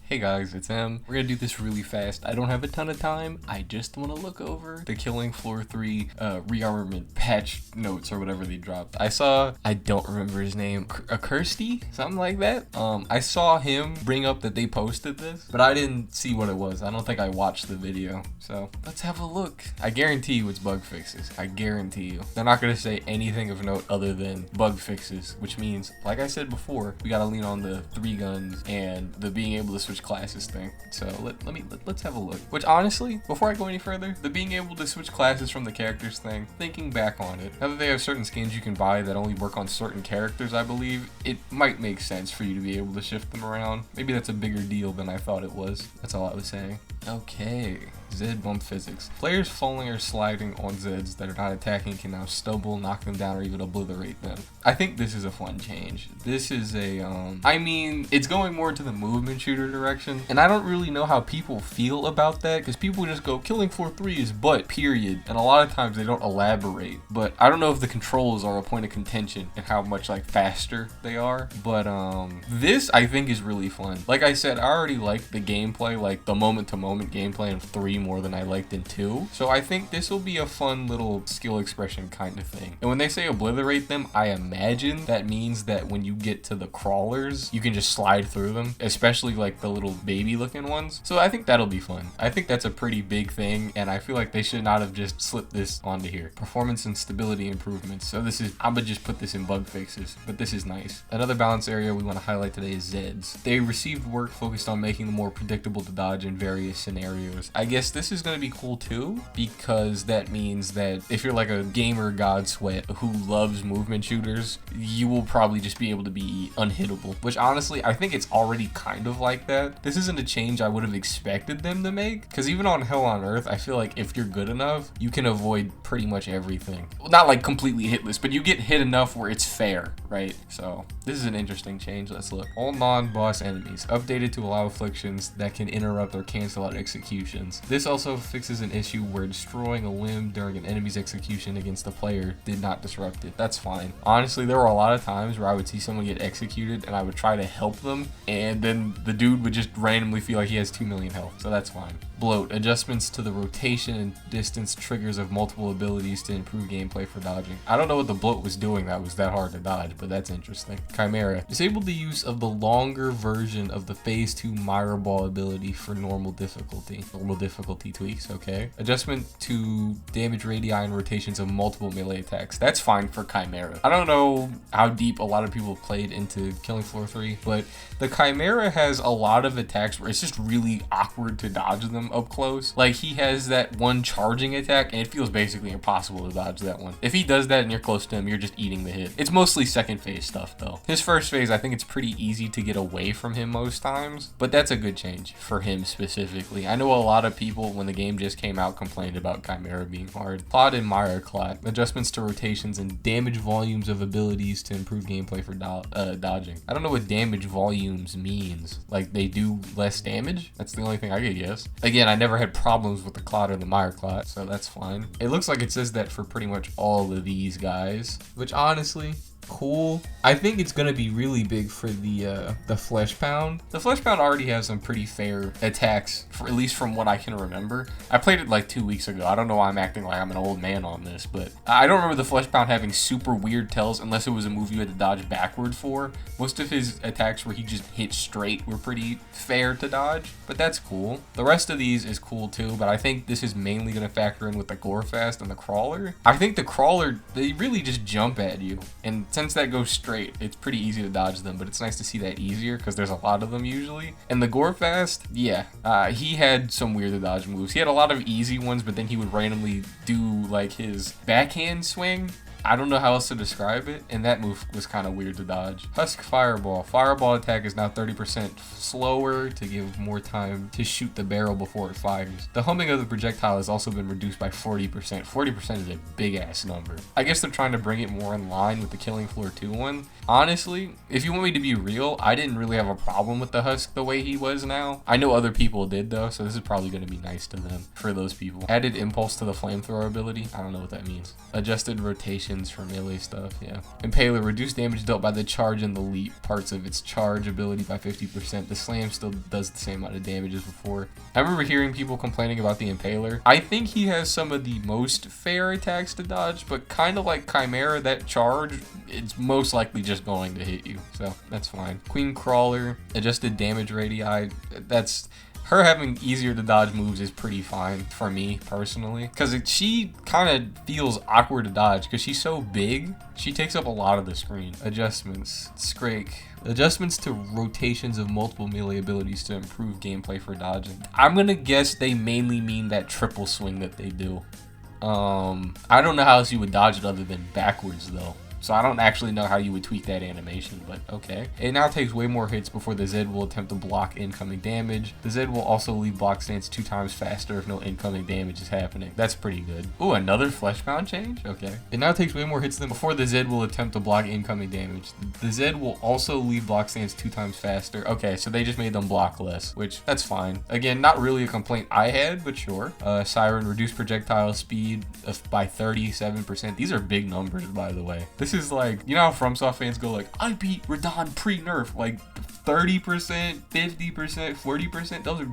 Hey guys, it's M. We're gonna do this really fast. I don't have a ton of time. I just want to look over the Killing Floor 3 rearmament patch notes or whatever they dropped. I don't remember his name, Kirsty? Something like that. I saw him bring up that they posted this, but I didn't see what it was. I don't think I watched the video. So let's have a look. I guarantee you it's bug fixes. I guarantee you. They're not gonna say anything of note other than bug fixes, which means, like I said before, we gotta lean on the 3 guns and the being able to switch classes thing. So let's have a look. Which honestly, before I go any further, the being able to switch classes from the characters thing, thinking back on it, now that they have certain skins you can buy that only work on certain characters, I believe, it might make sense for you to be able to shift them around. Maybe that's a bigger deal than I thought it was. That's all I was saying. Okay. Zed bump physics. Players falling or sliding on Zeds that are not attacking can now stumble, knock them down, or even obliterate them. I think this is a fun change. This is I mean, it's going more into the movement shooter direction, and I don't really know how people feel about that, because people just go, Killing Floor 3 is butt, period, and a lot of times they don't elaborate, but I don't know if the controls are a point of contention and how much, like, faster they are, but this, I think, is really fun. Like I said, I already like the gameplay, like, the moment-to-moment gameplay in 3 more than I liked in 2. So I think this will be a fun little skill expression kind of thing. And when they say obliterate them, I imagine that means that when you get to the crawlers, you can just slide through them, especially like the little baby looking ones. So I think that'll be fun. I think that's a pretty big thing, and I feel like they should not have just slipped this onto here. Performance and stability improvements. So this is, I'm gonna just put this in bug fixes, but this is nice. Another balance area we want to highlight today is Zeds. They received work focused on making them more predictable to dodge in various scenarios. I guess this is going to be cool too, because that means that if you're like a gamer god sweat who loves movement shooters, you will probably just be able to be unhittable, which honestly I think it's already kind of like that. This isn't a change I would have expected them to make, because even on Hell on Earth, I feel like if you're good enough, you can avoid pretty much everything. Well, not like completely hitless, but you get hit enough where it's fair, right? So this is an interesting change. Let's look. All non-boss enemies updated to allow afflictions that can interrupt or cancel out executions. This also fixes an issue where destroying a limb during an enemy's execution against the player did not disrupt it. That's fine. Honestly, there were a lot of times where I would see someone get executed and I would try to help them, and then the dude would just randomly feel like he has 2 million health, so that's fine. Bloat. Adjustments to the rotation and distance triggers of multiple abilities to improve gameplay for dodging. I don't know what the bloat was doing that was that hard to dodge, but that's interesting. Chimera. Disabled the use of the longer version of the phase 2 Myra Ball ability for normal difficulty. Normal difficulty tweaks, okay. Adjustment to damage radii and rotations of multiple melee attacks. That's fine for Chimera. I don't know how deep a lot of people played into Killing Floor 3, but the Chimera has a lot of attacks where it's just really awkward to dodge them up close. Like, he has that one charging attack and it feels basically impossible to dodge that one. If he does that and you're close to him, you're just eating the hit. It's mostly second phase stuff though. His first phase, I think it's pretty easy to get away from him most times, but that's a good change for him specifically. I know a lot of people when the game just came out complained about Chimera being hard. Clot and Myra Clot. Adjustments to rotations and damage volumes of abilities to improve gameplay for dodging. I don't know what damage volumes means. Like, they do less damage? That's the only thing I could guess. Again, I never had problems with the Clot or the Myra Clot, so that's fine. It looks like it says that for pretty much all of these guys, which honestly, cool. I think it's gonna be really big for the Flesh Pound. The Flesh Pound already has some pretty fair attacks, for, at least from what I can remember. I played it like 2 weeks ago. I don't know why I'm acting like I'm an old man on this, but I don't remember the Flesh Pound having super weird tells unless it was a move you had to dodge backward for. Most of his attacks where he just hit straight were pretty fair to dodge, but that's cool. The rest of these is cool too, but I think this is mainly gonna factor in with the Gore Fast and the Crawler. I think the Crawler, they really just jump at you, and since that goes straight, it's pretty easy to dodge them, but it's nice to see that easier because there's a lot of them usually. And the Gore Fast, yeah, he had some weird to dodge moves. He had a lot of easy ones, but then he would randomly do like his backhand swing. I don't know how else to describe it, and that move was kind of weird to dodge. Husk Fireball. Fireball attack is now 30% slower to give more time to shoot the barrel before it fires. The humming of the projectile has also been reduced by 40%. 40% is a big ass number. I guess they're trying to bring it more in line with the Killing Floor 2 one. Honestly, if you want me to be real, I didn't really have a problem with the Husk the way he was now. I know other people did though, so this is probably going to be nice to them for those people. Added impulse to the flamethrower ability. I don't know what that means. Adjusted rotation animations for melee stuff, yeah. Impaler, reduce damage dealt by the charge and the leap parts of its charge ability by 50%. The slam still does the same amount of damage as before. I remember hearing people complaining about the Impaler. I think he has some of the most fair attacks to dodge, but kind of like Chimera, that charge, it's most likely just going to hit you, so that's fine. Queen Crawler, adjusted damage radii, that's... Her having easier to dodge moves is pretty fine for me personally, because she kind of feels awkward to dodge because she's so big. She takes up a lot of the screen. Adjustments, Scrake. Adjustments to rotations of multiple melee abilities to improve gameplay for dodging. I'm gonna guess they mainly mean that triple swing that they do. I don't know how else you would dodge it other than backwards though. So I don't actually know how you would tweak that animation, but okay. It now takes way more hits before the Zed will attempt to block incoming damage. The Zed will also leave block stance 2 times faster if no incoming damage is happening. That's pretty good. Ooh, another Fleshbound change? Okay. It now takes way more hits than before the Zed will attempt to block incoming damage. The Zed will also leave block stance 2 times faster. Okay, so they just made them block less, which that's fine. Again, not really a complaint I had, but sure. Siren, reduce projectile speed by 37%. These are big numbers, by the way. This is like, you know how FromSoft fans go like, I beat Radahn pre-nerf, like 30%, 50%, 40%. Those are,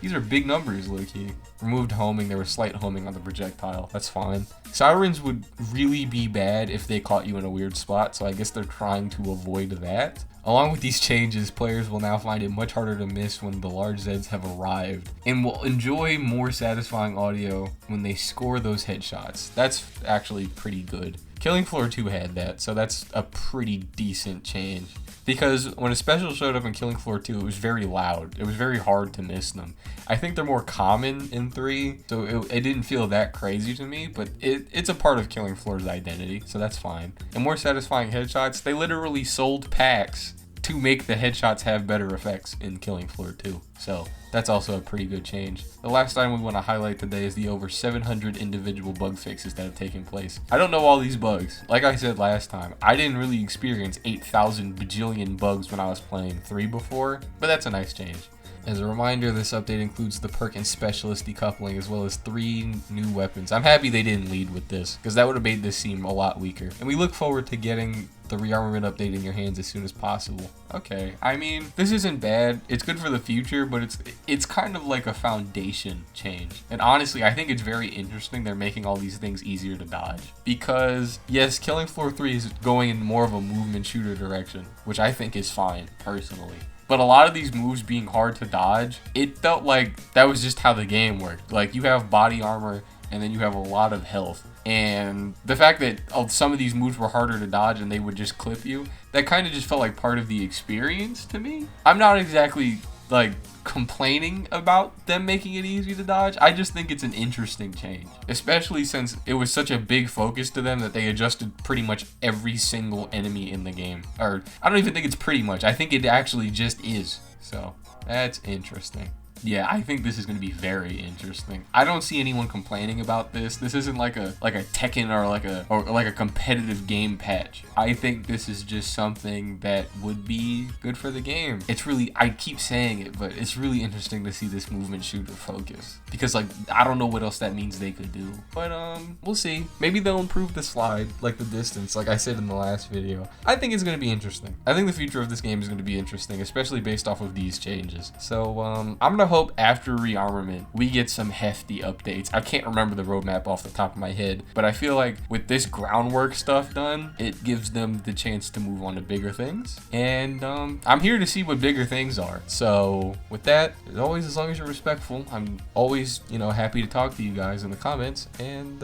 these are big numbers, low-key. Removed homing, there was slight homing on the projectile. That's fine. Sirens would really be bad if they caught you in a weird spot, so I guess they're trying to avoid that. Along with these changes, players will now find it much harder to miss when the large Zeds have arrived, and will enjoy more satisfying audio when they score those headshots. That's actually pretty good. Killing Floor 2 had that, so that's a pretty decent change. Because when a special showed up in Killing Floor 2, it was very loud. It was very hard to miss them. I think they're more common in 3, so it didn't feel that crazy to me, but it's a part of Killing Floor's identity, so that's fine. And more satisfying headshots, they literally sold packs to make the headshots have better effects in Killing Floor 2. So that's also a pretty good change. The last item we want to highlight today is the over 700 individual bug fixes that have taken place. I don't know all these bugs. Like I said last time, I didn't really experience 8,000 bajillion bugs when I was playing 3 before, but that's a nice change. As a reminder, this update includes the perk and specialist decoupling as well as 3 new weapons. I'm happy they didn't lead with this, because that would have made this seem a lot weaker. And we look forward to getting the rearmament update in your hands as soon as possible. Okay, I mean, this isn't bad. It's good for the future, but it's kind of like a foundation change. And honestly, I think it's very interesting they're making all these things easier to dodge. Because, yes, Killing Floor 3 is going in more of a movement shooter direction, which I think is fine, personally. But a lot of these moves being hard to dodge, it felt like that was just how the game worked. Like, you have body armor, and then you have a lot of health. And the fact that some of these moves were harder to dodge and they would just clip you, that kind of just felt like part of the experience to me. I'm not exactly, like, complaining about them making it easy to dodge. I just think it's an interesting change, especially since it was such a big focus to them that they adjusted pretty much every single enemy in the game. Or I don't even think it's pretty much, I think it actually just is. So that's interesting. Yeah, I think this is going to be very interesting. I don't see anyone complaining about this. This isn't like a Tekken or like a competitive game patch. I think this is just something that would be good for the game. It's really, I keep saying it, but it's really interesting to see this movement shooter focus, because like I don't know what else that means they could do. But we'll see. Maybe they'll improve the slide, like the distance, like I said in the last video. I think it's going to be interesting. I think the future of this game is going to be interesting, especially based off of these changes. So I'm going to hope after rearmament we get some hefty updates. I can't remember the roadmap off the top of my head, but I feel like with this groundwork stuff done, it gives them the chance to move on to bigger things. And I'm here to see what bigger things are. So with that, as always, as long as you're respectful, I'm always, happy to talk to you guys in the comments. And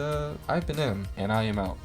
I've been M, and I am out.